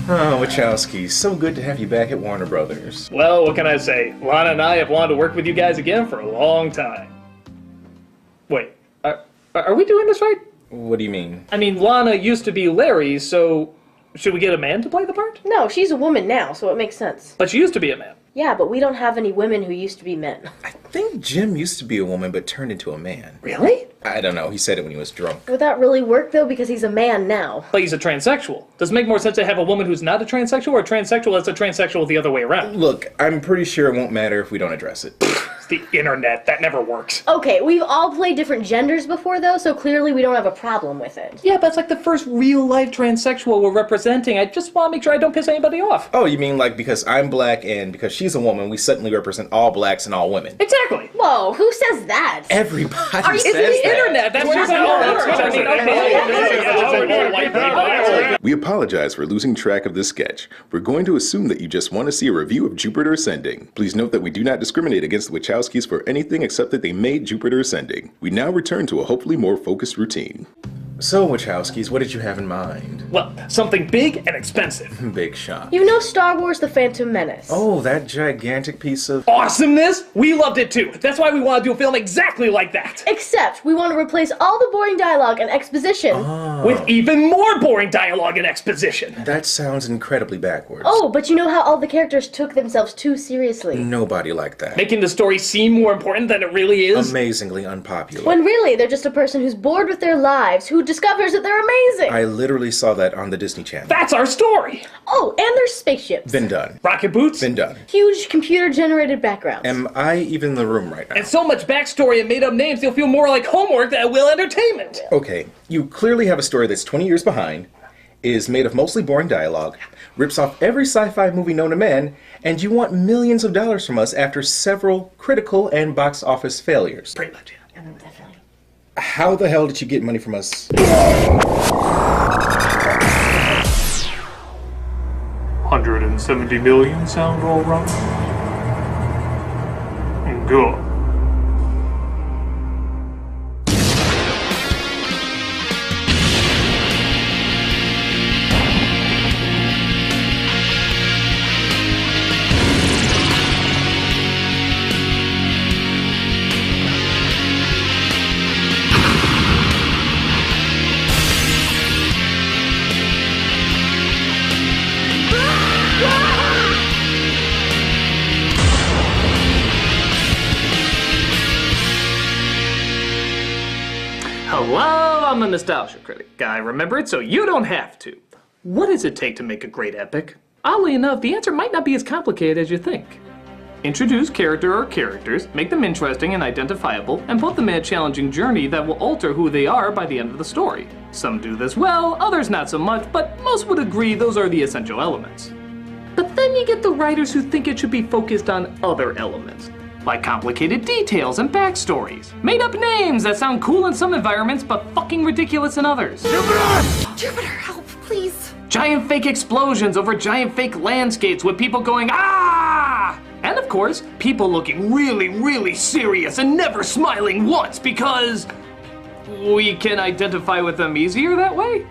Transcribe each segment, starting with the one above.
Oh, Wachowski, so good to have you back at Warner Brothers. Well, what can I say? Lana and I have wanted to work with you guys again for a long time. Wait, are we doing this right? What do you mean? I mean, Lana used to be Larry, so should we get a man to play the part? No, she's a woman now, so it makes sense. But she used to be a man. Yeah, but we don't have any women who used to be men. I think Jim used to be a woman but turned into a man. Really? I don't know, he said it when he was drunk. Would that really work, though, because he's a man now? But he's a transsexual. Does it make more sense to have a woman who's not a transsexual or a transsexual that's a transsexual the other way around? Look, I'm pretty sure it won't matter if we don't address it. It's the internet. That never works. Okay, we've all played different genders before, though, so clearly we don't have a problem with it. Yeah, but it's like the first real-life transsexual we're representing. I just want to make sure I don't piss anybody off. Oh, you mean like because I'm black and because she's a woman, we suddenly represent all blacks and all women? Exactly. Whoa, who says that? Everybody It's says the that. internet. That's just how it works. I mean, We apologize for losing track of this sketch. We're going to assume that you just want to see a review of Jupiter Ascending. Please note that we do not discriminate against the Wachowskis for anything except that they made Jupiter Ascending. We now return to a hopefully more focused routine. So, Wachowskis, what did you have in mind? well, something big and expensive. Big shot. You know Star Wars The Phantom Menace. Oh, that gigantic piece of... Awesomeness? We loved it too. That's why we want to do a film exactly like that. Except we want to replace all the boring dialogue and exposition. With even more boring dialogue and exposition. That sounds incredibly backwards. Oh, but you know how all the characters took themselves too seriously. Nobody liked that. Making the story seem more important than it really is. Amazingly unpopular. When really, they're just a person who's bored with their lives, who discovers that they're amazing. I literally saw that on the Disney Channel. That's our story. Oh, and there's spaceships. Been done. Rocket boots. Been done. Huge computer-generated backgrounds. Am I even in the room right now? And so much backstory and made-up names, you'll feel more like homework than it will entertainment. Okay, you clearly have a story that's 20 years behind, is made of mostly boring dialogue, rips off every sci-fi movie known to man, and you want millions of dollars from us after several critical and box office failures. Pretty much, yeah. I remember that feeling. How the hell did you get money from us? 170 million sound all right? Good. Hello, I'm a nostalgia critic. I remember it so you don't have to. What does it take to make a great epic? Oddly enough, the answer might not be as complicated as you think. Introduce character or characters, make them interesting and identifiable, and put them in a challenging journey that will alter who they are by the end of the story. Some do this well, others not so much, but most would agree those are the essential elements. But then you get the writers who think it should be focused on other elements, like complicated details and backstories, made up names that sound cool in some environments but fucking ridiculous in others. Jupiter, help, please. Giant fake explosions over giant fake landscapes with people going, ah! And of course, people looking really, really serious and never smiling once because we can identify with them easier that way.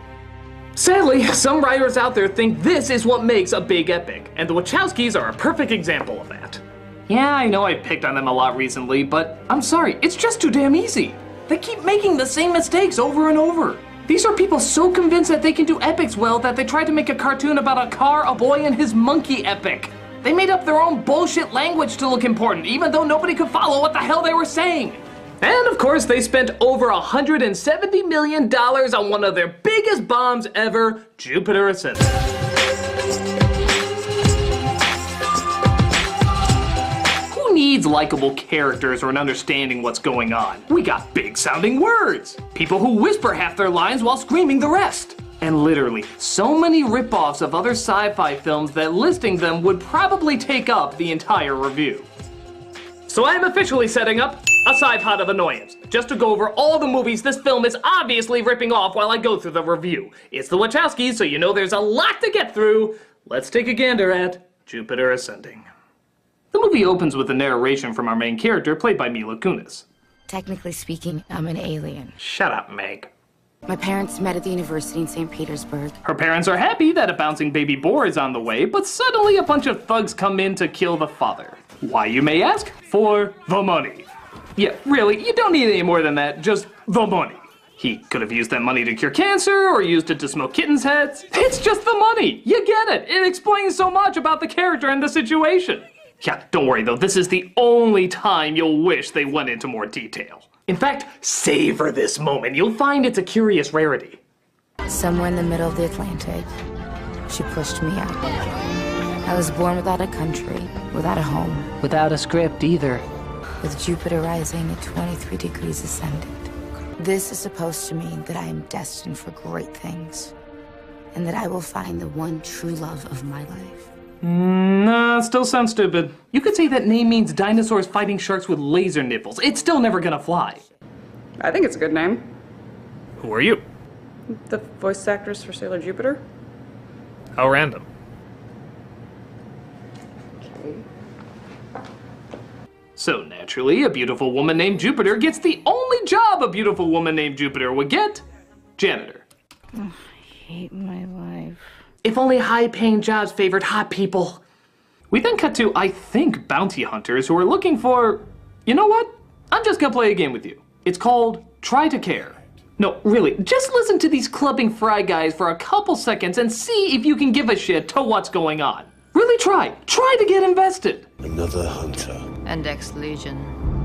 Sadly, some writers out there think this is what makes a big epic, and the Wachowskis are a perfect example of that. Yeah, I know I picked on them a lot recently, but I'm sorry, it's just too damn easy. They keep making the same mistakes over and over. These are people so convinced that they can do epics well that they tried to make a cartoon about a car, a boy, and his monkey epic. They made up their own bullshit language to look important, even though nobody could follow what the hell they were saying. And of course, they spent over $170 million on one of their biggest bombs ever, Jupiter Ascending. Needs likable characters or an understanding what's going on. We got big sounding words. People who whisper half their lines while screaming the rest. And literally, so many ripoffs of other sci-fi films that listing them would probably take up the entire review. So I am officially setting up a side pot of annoyance, just to go over all the movies this film is obviously ripping off while I go through the review. It's the Wachowskis, so you know there's a lot to get through. Let's take a gander at Jupiter Ascending. The movie opens with a narration from our main character, played by Mila Kunis. Technically speaking, I'm an alien. Shut up, Meg. My parents met at the university in St. Petersburg. Her parents are happy that a bouncing baby boar is on the way, but suddenly a bunch of thugs come in to kill the father. Why, you may ask? For the money. Yeah, really, you don't need any more than that, just the money. He could have used that money to cure cancer, or used it to smoke kittens' heads. It's just the money! You get it! It explains so much about the character and the situation. Yeah, don't worry though, this is the only time you'll wish they went into more detail. In fact, savor this moment. You'll find it's a curious rarity. Somewhere in the middle of the Atlantic, she pushed me out. I was born without a country, without a home. Without a script either. With Jupiter rising at 23 degrees ascendant. This is supposed to mean that I am destined for great things. And that I will find the one true love of my life. Nah, still sounds stupid. You could say that name means dinosaurs fighting sharks with laser nipples. It's still never gonna fly. I think it's a good name. Who are you? The voice actress for Sailor Jupiter. How random. So naturally, a beautiful woman named Jupiter gets the only job a beautiful woman named Jupiter would get. Janitor. I hate my life. If only high-paying jobs favored hot people. We then cut to, I think, bounty hunters who are looking for... You know what? I'm just gonna play a game with you. It's called Try to Care. No, really, just listen to these clubbing fry guys for a couple seconds and see if you can give a shit to what's going on. Really try. Try to get invested. Another hunter. Index Legion.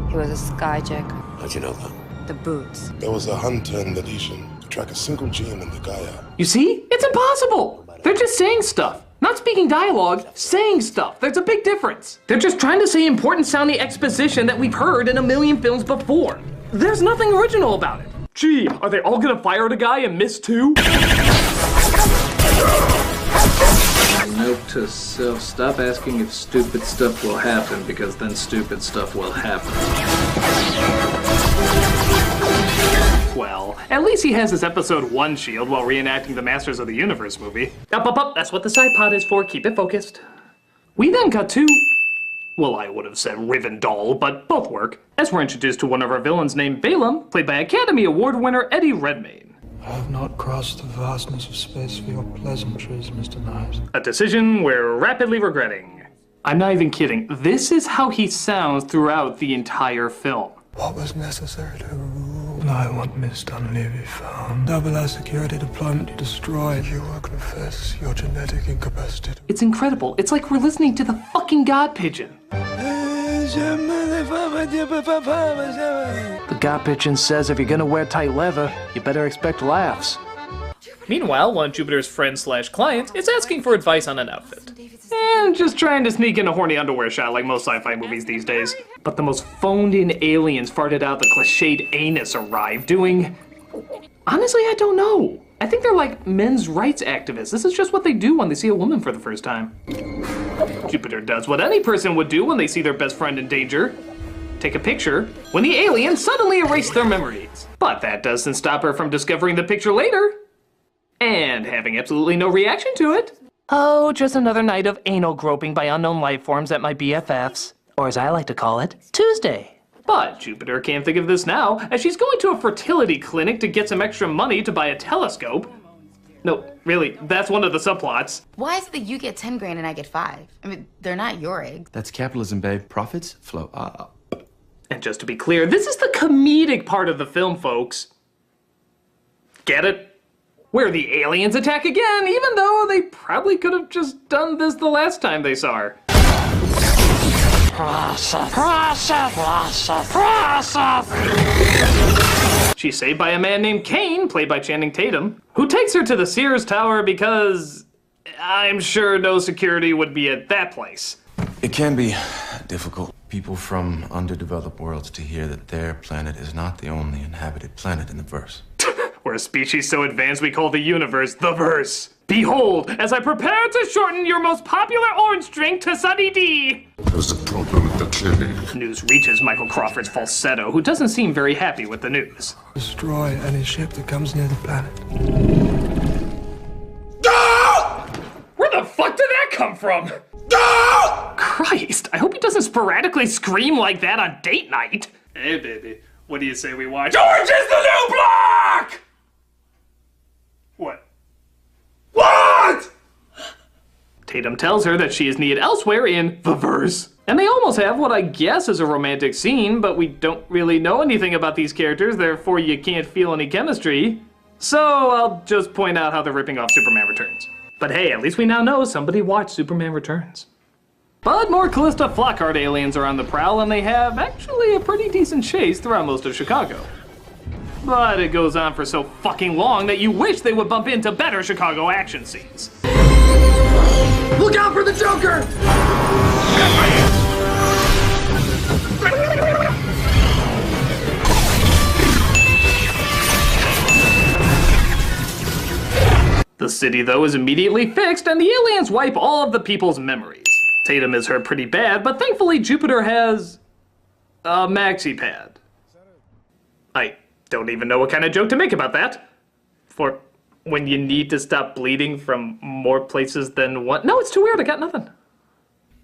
He was a skyjacker. How'd you know that? The boots. There was a hunter in the Legion to track a single gene in the Gaia. You see? It's impossible. They're just saying stuff. Not speaking dialogue, saying stuff. There's a big difference. They're just trying to say important sounding exposition that we've heard in a million films before. There's nothing original about it. Gee, are they all gonna fire the guy and miss too? Note to self, stop asking if stupid stuff will happen, because then stupid stuff will happen. Well, at least he has his episode 1 shield while reenacting the Masters of the Universe movie. Up, that's what the side pod is for, keep it focused. We then cut to... Well, I would have said Rivendell, but both work, as we're introduced to one of our villains named Balaam, played by Academy Award winner Eddie Redmayne. I have not crossed the vastness of space for your pleasantries, Mr. Knives. A decision we're rapidly regretting. I'm not even kidding, this is how he sounds throughout the entire film. What was necessary to rule? I want Miss Dunley be found. Double our security deployment destroyed. You will confess your genetic incapacity. It's incredible. It's like we're listening to the fucking God Pigeon. The God Pigeon says if you're gonna wear tight leather, you better expect laughs. Meanwhile, one of Jupiter's friends/clients is asking for advice on an outfit. And just trying to sneak in a horny underwear shot like most sci-fi movies these days. But the most phoned-in aliens farted out the cliched anus arrive doing... Honestly, I don't know. I think they're like men's rights activists. This is just what they do when they see a woman for the first time. Jupiter does what any person would do when they see their best friend in danger. Take a picture, when the aliens suddenly erase their memories. But that doesn't stop her from discovering the picture later. And having absolutely no reaction to it. Oh, just another night of anal groping by unknown life forms at my BFFs. Or as I like to call it, Tuesday. But Jupiter can't think of this now, as she's going to a fertility clinic to get some extra money to buy a telescope. No, really, that's one of the subplots. Why is it that you get 10 grand and I get 5? I mean, they're not your eggs. That's capitalism, babe. Profits flow up. And just to be clear, this is the comedic part of the film, folks. Get it? Where the aliens attack again, even though they probably could have just done this the last time they saw her. She's saved by a man named Kane, played by Channing Tatum, who takes her to the Sears Tower because I'm sure no security would be at that place. It can be difficult. People from underdeveloped worlds to hear that their planet is not the only inhabited planet in the verse. We're a species so advanced we call the universe the verse. Behold, as I prepare to shorten your most popular orange drink to Sunny D. There's a problem with the clinic. News reaches Michael Crawford's falsetto, who doesn't seem very happy with the news. Destroy any ship that comes near the planet. Where the fuck did that come from? Christ, I hope he doesn't sporadically scream like that on date night. Hey baby, what do you say we watch Orange is the New Black? Tatum tells her that she is needed elsewhere in the verse. And they almost have what I guess is a romantic scene, but we don't really know anything about these characters, therefore you can't feel any chemistry. So I'll just point out how they're ripping off Superman Returns. But hey, at least we now know somebody watched Superman Returns. But more Callista Flockhart aliens are on the prowl, and they have actually a pretty decent chase throughout most of Chicago. But it goes on for so fucking long that you wish they would bump into better Chicago action scenes. Look out for the Joker! The city, though, is immediately fixed, and the aliens wipe all of the people's memories. Tatum is hurt pretty bad, but thankfully Jupiter has a maxi pad. I don't even know what kind of joke to make about that. For when you need to stop bleeding from more places than one. No, it's too weird, I got nothing.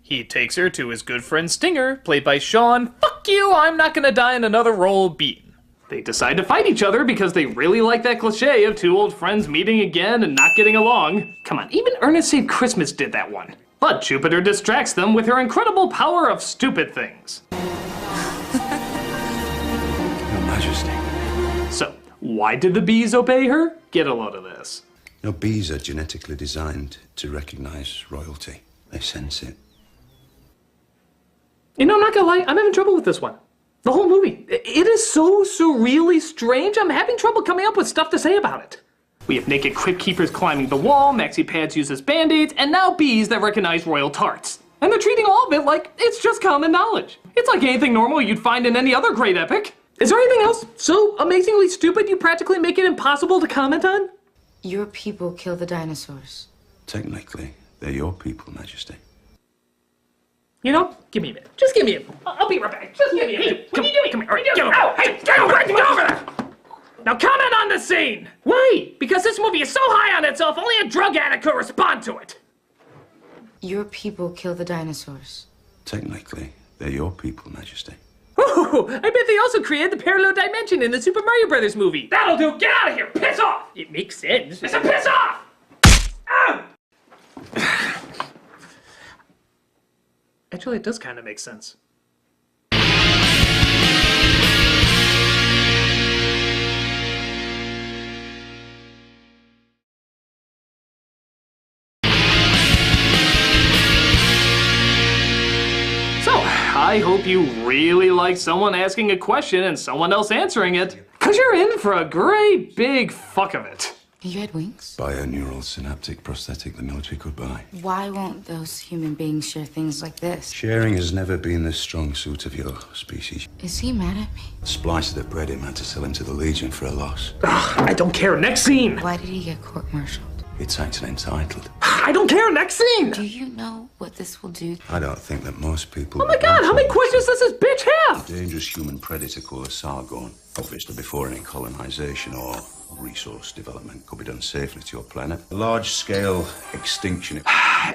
He takes her to his good friend Stinger, played by Sean, fuck you, I'm not gonna die in another role, Beaton. They decide to fight each other because they really like that cliche of two old friends meeting again and not getting along. Come on, even Ernest Save Christmas did that one. But Jupiter distracts them with her incredible power of stupid things. Your Majesty. So, why did the bees obey her? Get a load of this. No, bees are genetically designed to recognize royalty. They sense it. You know, I'm not gonna lie, I'm having trouble with this one. The whole movie. It is so surreally strange, I'm having trouble coming up with stuff to say about it. We have naked crypt keepers climbing the wall, maxi pads used as band-aids, and now bees that recognize royal tarts. And they're treating all of it like it's just common knowledge. It's like anything normal you'd find in any other great epic. Is there anything else so amazingly stupid you practically make it impossible to comment on? Your people kill the dinosaurs. Technically, they're your people, Majesty. You know, give me a minute. Just give me a minute. I'll be right back. Just give me a minute. What are you doing? Come here. All right, get over. Oh, hey, get over there. Now comment on the scene. Why? Because this movie is so high on itself, only a drug addict could respond to it. Your people kill the dinosaurs. Technically, they're your people, Majesty. Ooh, I bet they also created the parallel dimension in the Super Mario Brothers movie. That'll do. Get out of here. Piss off. It makes sense. I said piss off. Ow! Actually, it does kind of make sense. I hope you really like someone asking a question and someone else answering it, because you're in for a great big fuck of it. You had wings? Bioneural synaptic prosthetic the military could buy. Why won't those human beings share things like this? Sharing has never been the strong suit of your species. Is he mad at me? The splicer that bred him had to sell him to the Legion for a loss. Ugh, I don't care. Next scene. Why did he get court-martialed? It's acting entitled. I don't care. Next scene. Do you know what this will do? I don't think that most people... Oh my god, how many questions does this bitch have? A dangerous human predator called a Sargon. Obviously before any colonization or resource development could be done safely to your planet. A large-scale extinction.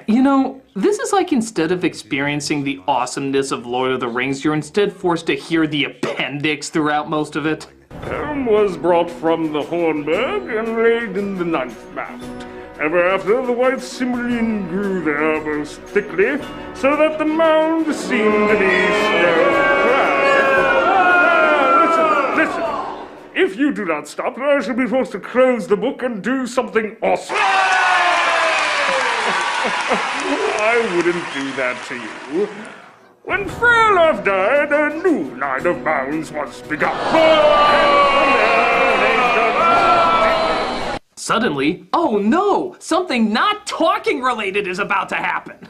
You know, this is like instead of experiencing the awesomeness of Lord of the Rings, you're instead forced to hear the appendix throughout most of it. Helm was brought from the Hornberg and laid in the ninth mound. Ever after, the white Cimmerian grew there most thickly, so that the mound seemed to be Listen. If you do not stop, I shall be forced to close the book and do something awesome. I wouldn't do that to you. When Fairlove died, a new line of mounds was begun. Suddenly, oh no! Something not talking related is about to happen.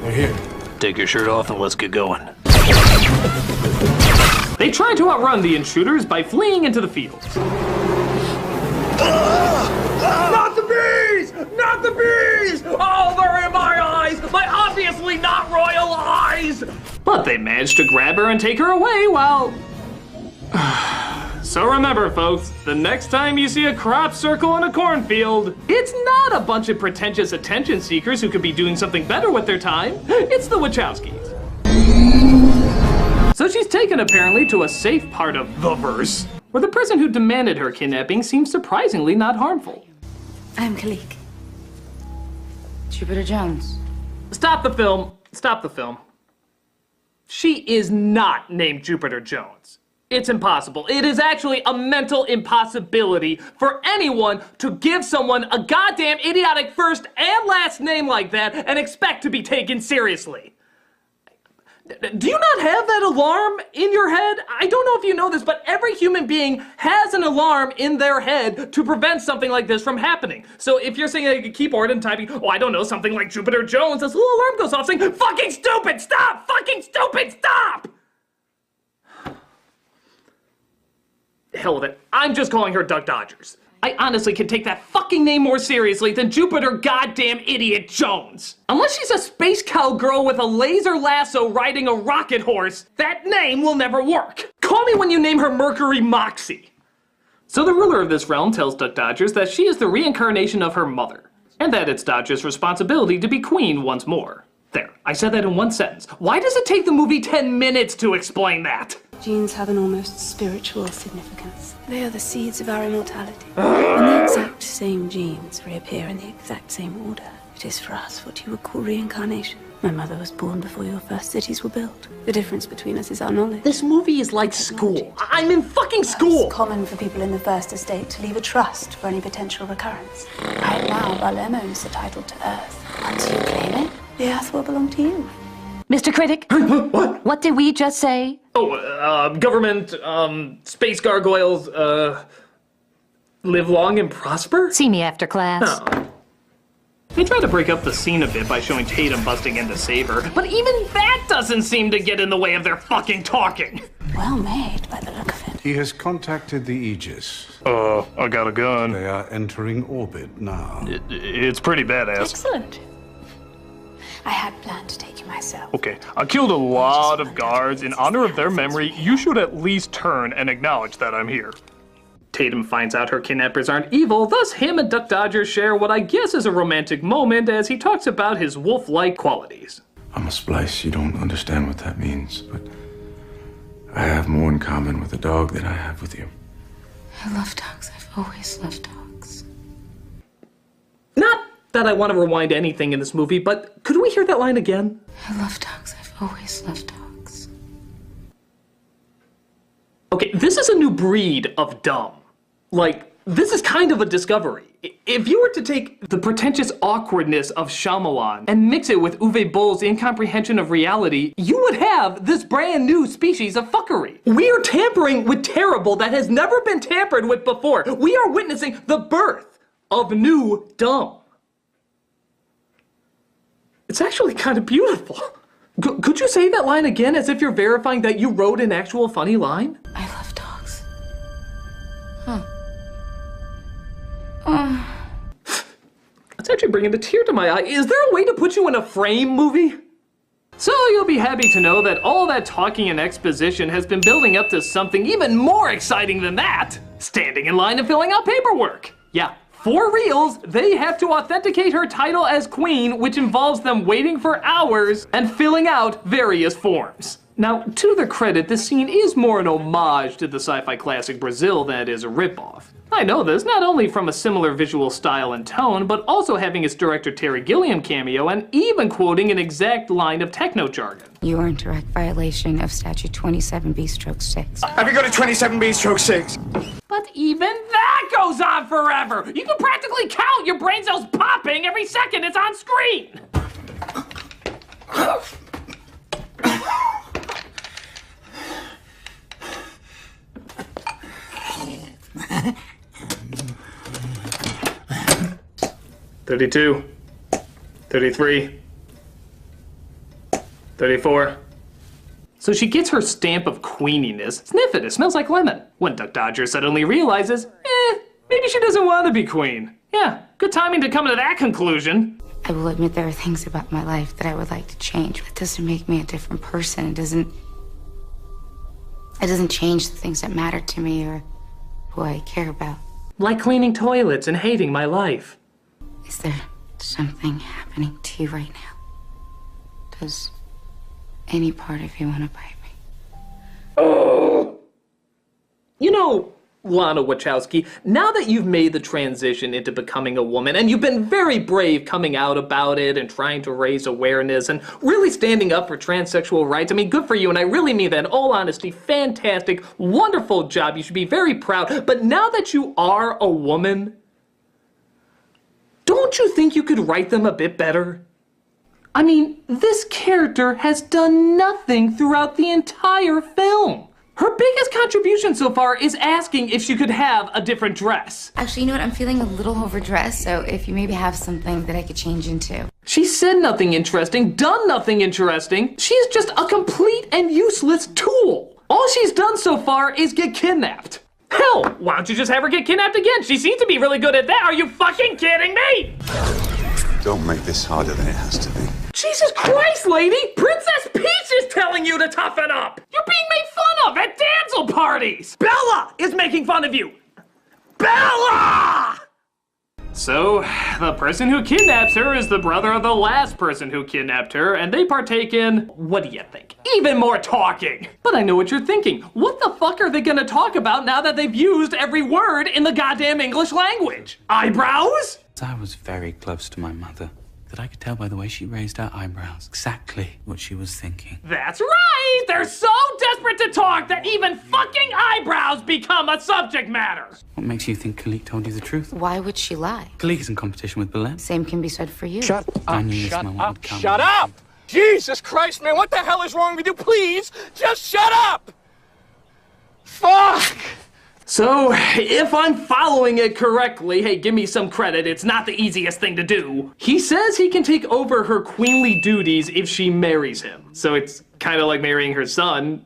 They're here. Take your shirt off and let's get going. They try to outrun the intruders by fleeing into the fields. Not the bees! Not the bees! Oh, they're in my eyes! My obviously not royal eyes! But they manage to grab her and take her away while... So remember, folks, the next time you see a crop circle in a cornfield, it's not a bunch of pretentious attention seekers who could be doing something better with their time. It's the Wachowskis. So she's taken, apparently, to a safe part of the verse, where the person who demanded her kidnapping seems surprisingly not harmful. I'm Kalik. Jupiter Jones. Stop the film. Stop the film. She is not named Jupiter Jones. It's impossible. It is actually a mental impossibility for anyone to give someone a goddamn idiotic first and last name like that and expect to be taken seriously. Do you not have that alarm in your head? I don't know if you know this, but every human being has an alarm in their head to prevent something like this from happening. So if you're sitting at a keyboard and typing, oh, I don't know, something like Jupiter Jones, this little alarm goes off saying, fucking stupid, stop! Fucking stupid, stop! Hell with it. I'm just calling her Duck Dodgers. I honestly can take that fucking name more seriously than Jupiter goddamn idiot Jones. Unless she's a space cowgirl with a laser lasso riding a rocket horse, that name will never work. Call me when you name her Mercury Moxie. So the ruler of this realm tells Duck Dodgers that she is the reincarnation of her mother, and that it's Dodgers' responsibility to be queen once more. There, I said that in one sentence. Why does it take the movie 10 minutes to explain that? Genes have an almost spiritual significance. They are the seeds of our immortality. When the exact same genes reappear in the exact same order, it is for us what you would call reincarnation. My mother was born before your first cities were built. The difference between us is our knowledge. This movie is like school. I'm in fucking school! It's common for people in the first estate to leave a trust for any potential recurrence. Right now, Balem owns the title to Earth. Once you claim it, the Earth will belong to you. Mr. Critic? What? What did we just say? Oh, government, space gargoyles, live long and prosper? See me after class. Oh. They tried to break up the scene a bit by showing Tatum busting in to save her, but even that doesn't seem to get in the way of their fucking talking. Well made, by the look of it. He has contacted the Aegis. I got a gun. They are entering orbit now. It's pretty badass. Excellent. I had planned to take you myself. Okay, I killed a lot of guards. In honor of their memory, you should at least turn and acknowledge that I'm here. Tatum finds out her kidnappers aren't evil, thus him and Duck Dodgers share what I guess is a romantic moment as he talks about his wolf-like qualities. I'm a splice. You don't understand what that means, but I have more in common with a dog than I have with you. I love dogs. I've always loved dogs. Not that I want to rewind anything in this movie, but could we hear that line again? I love dogs. I've always loved dogs. Okay, this is a new breed of dumb. Like, this is kind of a discovery. If you were to take the pretentious awkwardness of Shyamalan and mix it with Uwe Boll's incomprehension of reality, you would have this brand new species of fuckery. We are tampering with terrible that has never been tampered with before. We are witnessing the birth of new dumb. It's actually kind of beautiful. Could you say that line again as if you're verifying that you wrote an actual funny line? I love dogs. Huh. That's actually bringing a tear to my eye. Is there a way to put you in a frame, movie? So you'll be happy to know that all that talking and exposition has been building up to something even more exciting than that. Standing in line and filling out paperwork. Yeah, for reals, they have to authenticate her title as queen, which involves them waiting for hours and filling out various forms. Now, to their credit, this scene is more an homage to the sci-fi classic Brazil than it is a ripoff. I know this not only from a similar visual style and tone, but also having its director Terry Gilliam cameo and even quoting an exact line of techno jargon. You are in direct violation of Statute 27B/6. Have you got a 27B/6? But even that goes on forever! You can practically count your brain cells popping every second it's on screen! $32, $33, $34. So she gets her stamp of queeniness. Sniff it smells like lemon. When Duck Dodger suddenly realizes, maybe she doesn't want to be queen. Yeah, good timing to come to that conclusion. I will admit there are things about my life that I would like to change. That doesn't make me a different person. It doesn't change the things that matter to me or who I care about. Like cleaning toilets and hating my life. Is there something happening to you right now? Does any part of you want to bite me? Oh! You know, Lana Wachowski, now that you've made the transition into becoming a woman, and you've been very brave coming out about it and trying to raise awareness and really standing up for transsexual rights, I mean, good for you, and I really mean that in all honesty, fantastic, wonderful job, you should be very proud, but now that you are a woman, don't you think you could write them a bit better? I mean, this character has done nothing throughout the entire film. Her biggest contribution so far is asking if she could have a different dress. Actually, you know what? I'm feeling a little overdressed, so if you maybe have something that I could change into. She said nothing interesting, done nothing interesting. She's just a complete and useless tool. All she's done so far is get kidnapped. Hell, why don't you just have her get kidnapped again? She seems to be really good at that. Are you fucking kidding me? Don't make this harder than it has to be. Jesus Christ, lady! Princess Peach is telling you to toughen up! You're being made fun of at damsel parties! Bella is making fun of you! Bella! So, the person who kidnaps her is the brother of the last person who kidnapped her, and they partake in, what do you think? Even more talking! But I know what you're thinking. What the fuck are they gonna talk about now that they've used every word in the goddamn English language? Eyebrows? I was very close to my mother. That I could tell by the way she raised her eyebrows exactly what she was thinking. That's right! They're so desperate to talk that even fucking eyebrows become a subject matter! What makes you think Kalik told you the truth? Why would she lie? Kalik is in competition with Belen. Same can be said for you. Shut I up, knew this shut moment up, would come. shut up! Jesus Christ, man, what the hell is wrong with you? Please, just shut up! Fuck! So, if I'm following it correctly, hey, give me some credit, it's not the easiest thing to do. He says he can take over her queenly duties if she marries him. So it's kind of like marrying her son.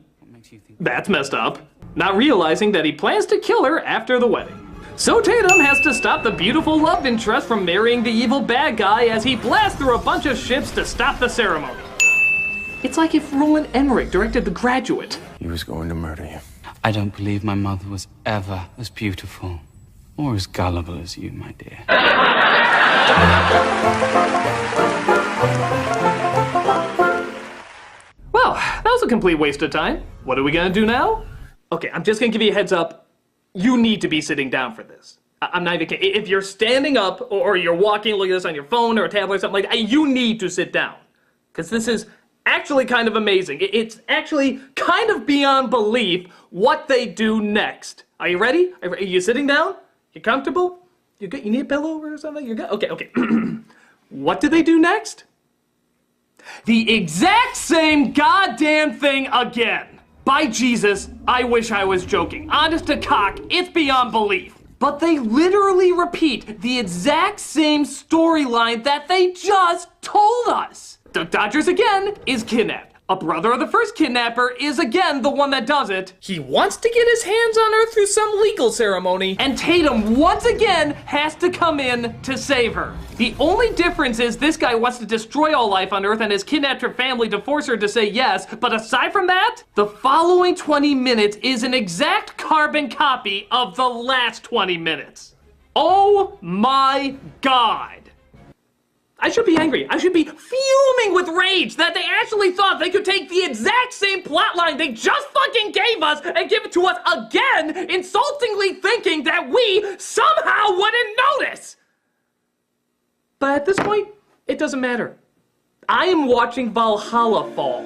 That's messed up. Not realizing that he plans to kill her after the wedding. So Tatum has to stop the beautiful love interest from marrying the evil bad guy as he blasts through a bunch of ships to stop the ceremony. It's like if Roland Emmerich directed The Graduate. He was going to murder you. I don't believe my mother was ever as beautiful or as gullible as you, my dear. Well, that was a complete waste of time. What are we gonna do now? Okay, I'm just gonna give you a heads up. You need to be sitting down for this. I'm not even kidding. If you're standing up or you're walking, looking at this on your phone or a tablet or something like that, you need to sit down. Because this is actually kind of amazing. It's actually kind of beyond belief what they do next. Are you ready? Are you sitting down? You comfortable? You good? You need a pillow or something? You're good? Okay. What do they do next? The exact same goddamn thing again. By Jesus, I wish I was joking. Honest to cock, it's beyond belief. But they literally repeat the exact same storyline that they just told us. Duck Dodgers again is kidnapped. A brother of the first kidnapper is again the one that does it. He wants to get his hands on her through some legal ceremony, and Tatum once again has to come in to save her. The only difference is this guy wants to destroy all life on Earth and has kidnapped her family to force her to say yes, but aside from that, the following 20 minutes is an exact carbon copy of the last 20 minutes. Oh my God. I should be angry. I should be fuming with rage that they actually thought they could take the exact same plotline they just fucking gave us and give it to us again, insultingly thinking that we somehow wouldn't notice. But at this point, it doesn't matter. I am watching Valhalla fall.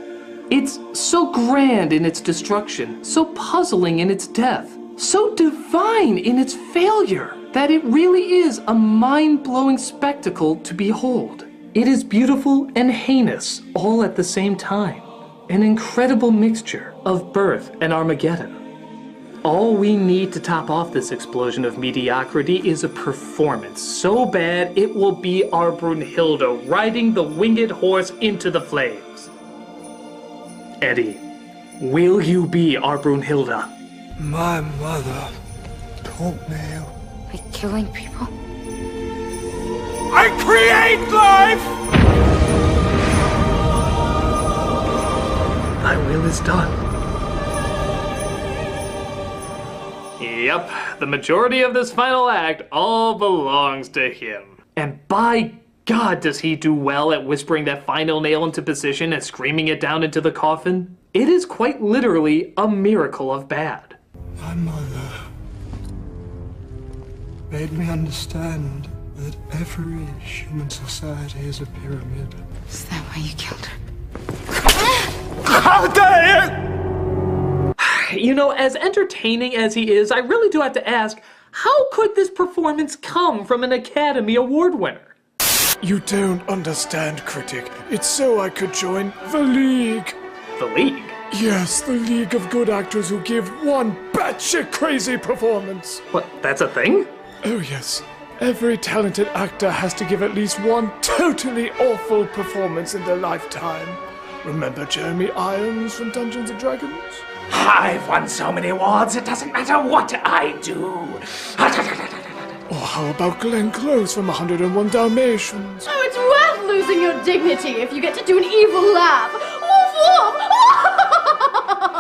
It's so grand in its destruction, so puzzling in its death, so divine in its failure, that it really is a mind-blowing spectacle to behold. It is beautiful and heinous all at the same time. An incredible mixture of birth and Armageddon. All we need to top off this explosion of mediocrity is a performance so bad it will be our Brunhilde riding the winged horse into the flames. Eddie, will you be our Brunhilde? My mother taught me. By killing people? I create life! Thy will is done. Yep, the majority of this final act all belongs to him. And by God, does he do well at whispering that final nail into position and screaming it down into the coffin? It is quite literally a miracle of bad. My mother made me understand that every human society is a pyramid. Is that why you killed her? How dare you! You know, as entertaining as he is, I really do have to ask, how could this performance come from an Academy Award winner? You don't understand, Critic. It's so I could join the League. The League? Yes, the League of Good Actors who give one batshit crazy performance. What, that's a thing? Oh yes. Every talented actor has to give at least one totally awful performance in their lifetime. Remember Jeremy Irons from Dungeons & Dragons? I've won so many awards, it doesn't matter what I do. Or how about Glenn Close from 101 Dalmatians? Oh, it's worth losing your dignity if you get to do an evil laugh. Woof woof!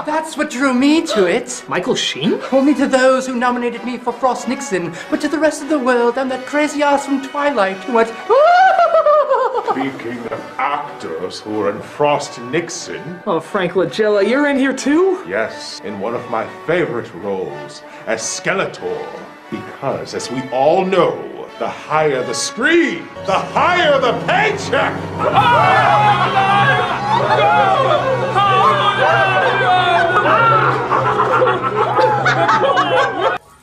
That's what drew me to it. Michael Sheen? Only to those who nominated me for Frost Nixon, but to the rest of the world, I'm that crazy ass from Twilight who went, Speaking of actors who were in Frost Nixon. Oh, Frank Langella, you're in here too? Yes, in one of my favorite roles, as Skeletor. Because, as we all know, the higher the screen, the higher the paycheck!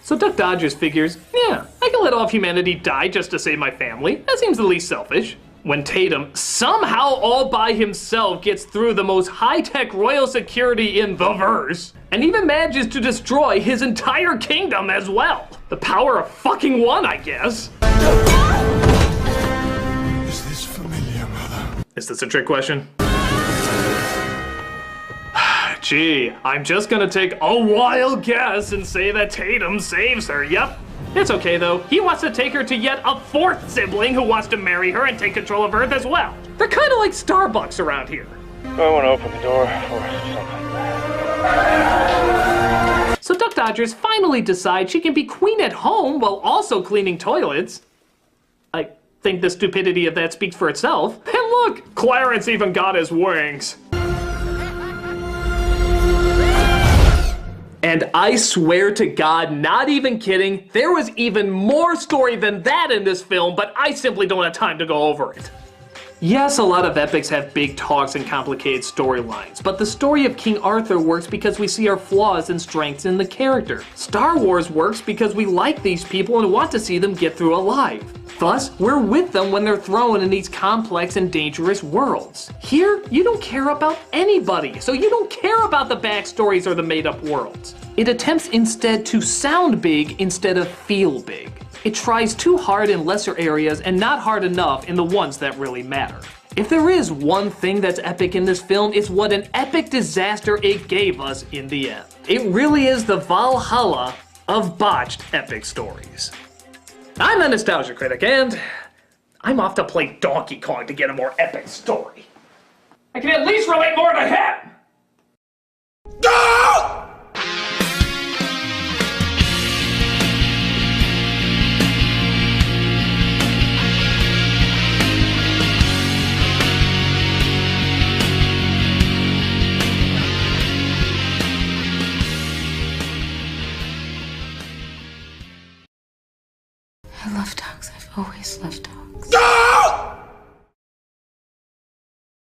So Duck Dodgers figures, yeah, I can let all of humanity die just to save my family. That seems the least selfish. When Tatum, somehow all by himself, gets through the most high-tech royal security in the verse, and even manages to destroy his entire kingdom as well. The power of fucking one, I guess. Is this familiar, Mother? Is this a trick question? Gee, I'm just gonna take a wild guess and say that Tatum saves her, yep. It's okay though, he wants to take her to yet a fourth sibling who wants to marry her and take control of Earth as well. They're kinda like Starbucks around here. I want to open the door for something. So Duck Dodgers finally decides she can be queen at home while also cleaning toilets. I think the stupidity of that speaks for itself. And look, Clarence even got his wings. And I swear to God, not even kidding, there was even more story than that in this film, but I simply don't have time to go over it. Yes, a lot of epics have big talks and complicated storylines, but the story of King Arthur works because we see our flaws and strengths in the character. Star Wars works because we like these people and want to see them get through alive. Thus, we're with them when they're thrown in these complex and dangerous worlds. Here, you don't care about anybody, so you don't care about the backstories or the made-up worlds. It attempts instead to sound big instead of feel big. It tries too hard in lesser areas and not hard enough in the ones that really matter. If there is one thing that's epic in this film, it's what an epic disaster it gave us in the end. It really is the Valhalla of botched epic stories. I'm the Nostalgia Critic, and I'm off to play Donkey Kong to get a more epic story. I can at least relate more to him! No! I love dogs. I've always loved